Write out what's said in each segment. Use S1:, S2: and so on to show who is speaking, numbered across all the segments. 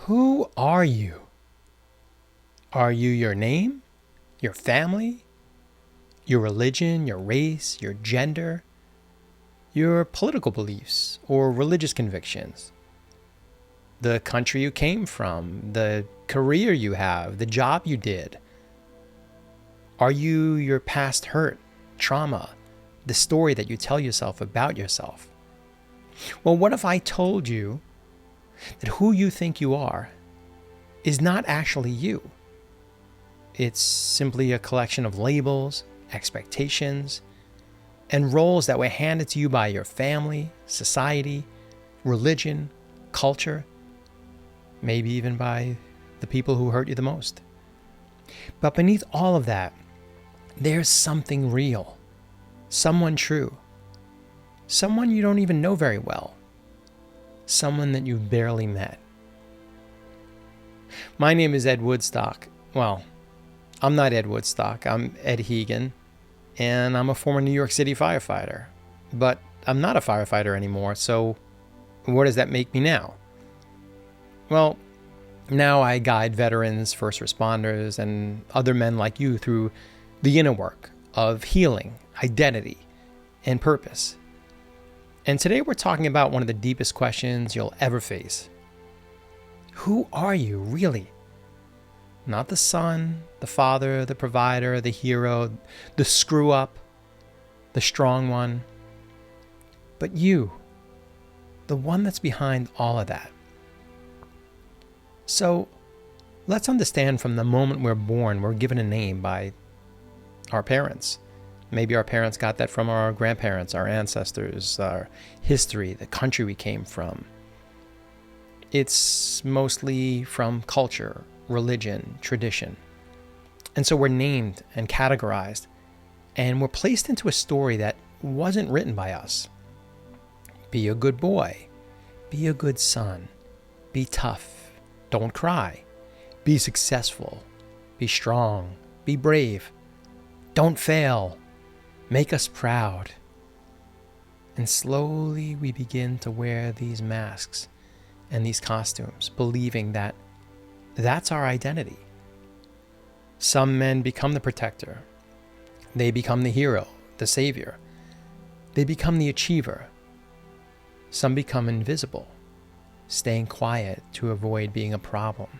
S1: Who are you? Are you your name, your family, your religion, your race, your gender, your political beliefs or religious convictions, the country you came from, the career you have, the job you did? Are you your past hurt, trauma, the story that you tell yourself about yourself? Well, what if I told you that who you think you are is not actually you? It's simply a collection of labels, expectations, and roles that were handed to you by your family, society, religion, culture, maybe even by the people who hurt you the most. But beneath all of that, there's something real, someone true, someone you don't even know very well, someone that you've barely met. My name is Ed Woodstock. Well, I'm not Ed Woodstock, I'm Ed Hegan, and I'm a former New York City firefighter. But I'm not a firefighter anymore, so what does that make me now? Well, now I guide veterans, first responders, and other men like you through the inner work of healing, identity, and purpose. And today we're talking about one of the deepest questions you'll ever face. Who are you, really? Not the son, the father, the provider, the hero, the screw-up, the strong one, but you, the one that's behind all of that. So let's understand from the moment we're born, we're given a name by our parents. Maybe our parents got that from our grandparents, our ancestors, our history, the country we came from. It's mostly from culture, religion, tradition. And so we're named and categorized, and we're placed into a story that wasn't written by us. Be a good boy. Be a good son. Be tough. Don't cry. Be successful. Be strong. Be brave. Don't fail. Make us proud. And slowly we begin to wear these masks and these costumes, believing that that's our identity. Some men become the protector. They become the hero, the savior. They become the achiever. Some become invisible, staying quiet to avoid being a problem.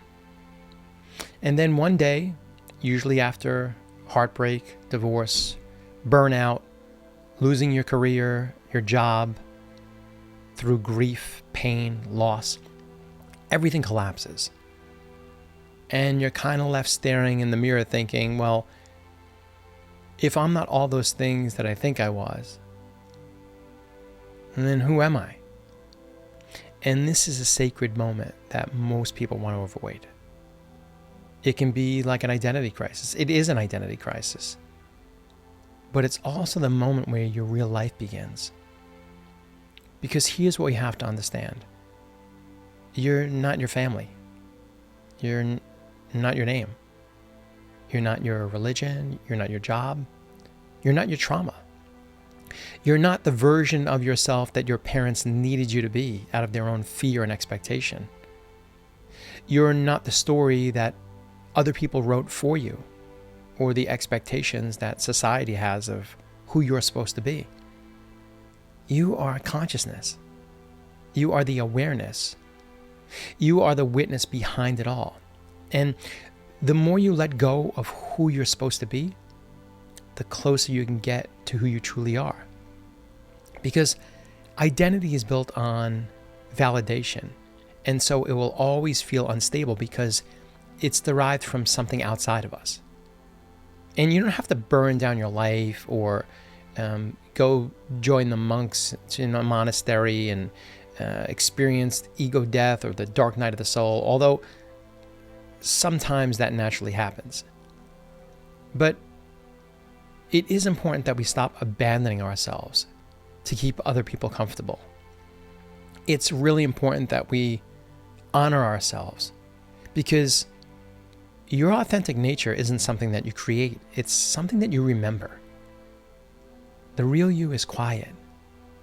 S1: And then one day, usually after heartbreak, divorce, burnout, losing your career, your job, through grief, pain, loss, everything collapses. And you're kind of left staring in the mirror thinking, well, if I'm not all those things that I think I was, then who am I? And this is a sacred moment that most people want to avoid. It can be like an identity crisis. It is an identity crisis. But it's also the moment where your real life begins. Because here's what you have to understand. You're not your family. You're not your name. You're not your religion. You're not your job. You're not your trauma. You're not the version of yourself that your parents needed you to be out of their own fear and expectation. You're not the story that other people wrote for you or the expectations that society has of who you're supposed to be. You are consciousness. You are the awareness. You are the witness behind it all. And the more you let go of who you're supposed to be, the closer you can get to who you truly are. Because identity is built on validation. And so it will always feel unstable because it's derived from something outside of us. And you don't have to burn down your life or go join the monks in a monastery and experience ego death or the dark night of the soul, although sometimes that naturally happens. But it is important that we stop abandoning ourselves to keep other people comfortable. It's really important that we honor ourselves, because your authentic nature isn't something that you create, it's something that you remember. The real you is quiet,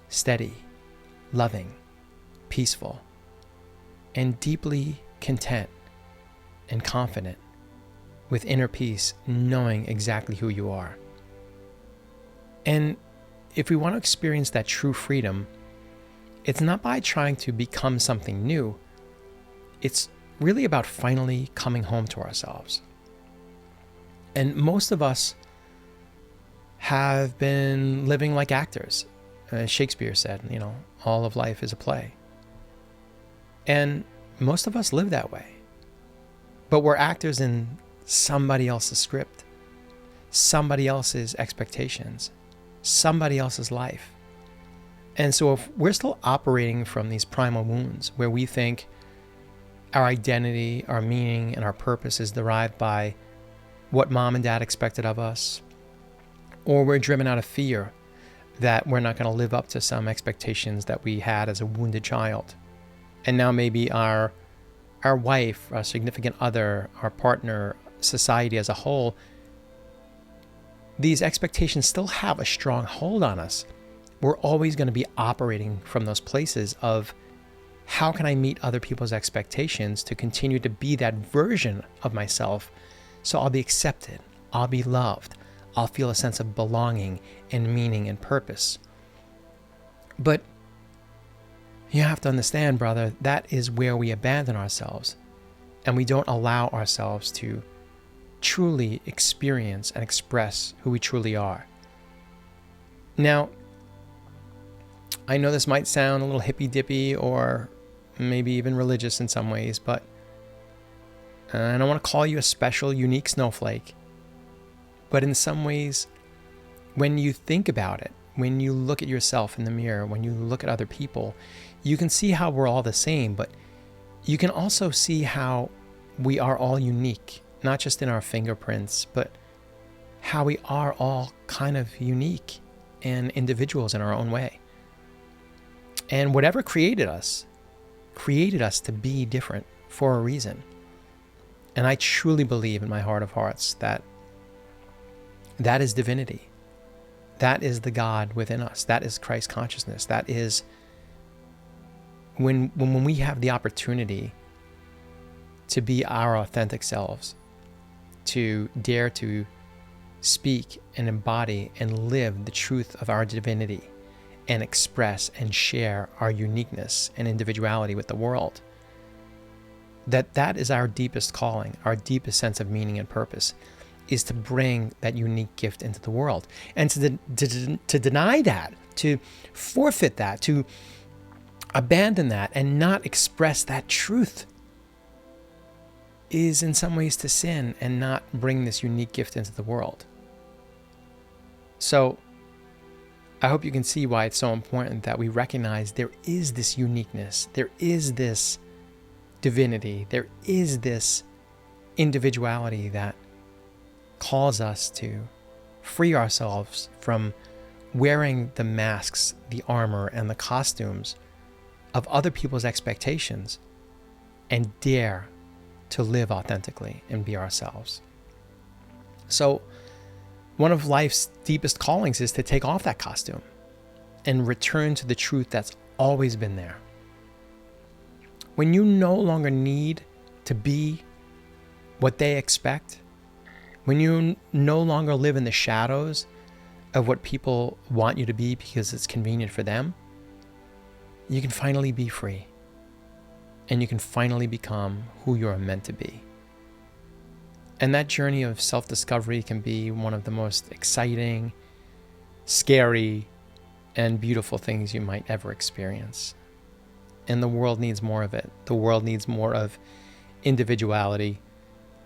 S1: steady, loving, peaceful, and deeply content and confident with inner peace, knowing exactly who you are. And if we want to experience that true freedom, it's not by trying to become something new. It's really about finally coming home to ourselves. And most of us have been living like actors. As Shakespeare said, all of life is a play. And most of us live that way. But we're actors in somebody else's script, somebody else's expectations, somebody else's life. And so if we're still operating from these primal wounds where we think our identity, our meaning, and our purpose is derived by what mom and dad expected of us, or we're driven out of fear that we're not going to live up to some expectations that we had as a wounded child, and now maybe our wife, our significant other, our partner, society as a whole, these expectations still have a strong hold on us. We're always going to be operating from those places of how can I meet other people's expectations to continue to be that version of myself so I'll be accepted, I'll be loved, I'll feel a sense of belonging and meaning and purpose. But you have to understand, brother, that is where we abandon ourselves and we don't allow ourselves to truly experience and express who we truly are. Now, I know this might sound a little hippy-dippy or maybe even religious in some ways, but I don't want to call you a special, unique snowflake. But in some ways, when you think about it, when you look at yourself in the mirror, when you look at other people, you can see how we're all the same, but you can also see how we are all unique, not just in our fingerprints, but how we are all kind of unique and individuals in our own way. And whatever created us to be different for a reason. And I truly believe in my heart of hearts that that is divinity. That is the God within us. That is Christ consciousness. That is when we have the opportunity to be our authentic selves, to dare to speak and embody and live the truth of our divinity and express and share our uniqueness and individuality with the world. That is our deepest calling, our deepest sense of meaning and purpose, is to bring that unique gift into the world. And to deny that, to forfeit that, to abandon that and not express that truth is in some ways to sin and not bring this unique gift into the world. So I hope you can see why it's so important that we recognize there is this uniqueness, there is this divinity, there is this individuality that calls us to free ourselves from wearing the masks, the armor, and the costumes of other people's expectations and dare to live authentically and be ourselves. So one of life's deepest callings is to take off that costume and return to the truth that's always been there. When you no longer need to be what they expect, when you no longer live in the shadows of what people want you to be because it's convenient for them, you can finally be free. And you can finally become who you're meant to be. And that journey of self-discovery can be one of the most exciting, scary, and beautiful things you might ever experience. And the world needs more of it. The world needs more of individuality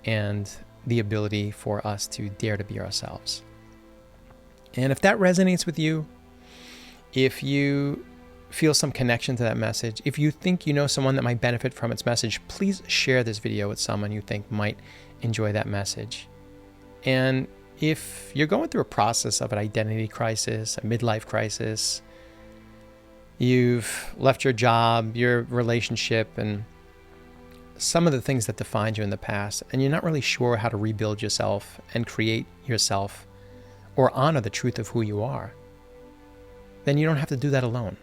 S1: and the ability for us to dare to be ourselves. And if that resonates with you, if you feel some connection to that message, if you think you know someone that might benefit from its message, please share this video with someone you think might enjoy that message. And if you're going through a process of an identity crisis, a midlife crisis, you've left your job, your relationship, and some of the things that defined you in the past, and you're not really sure how to rebuild yourself and create yourself or honor the truth of who you are, then you don't have to do that alone.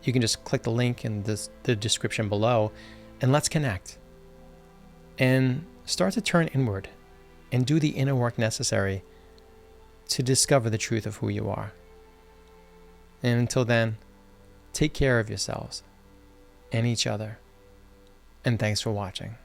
S1: You can just click the link in the description below and let's connect. and start to turn inward and do the inner work necessary to discover the truth of who you are. And until then, take care of yourselves and each other. And thanks for watching.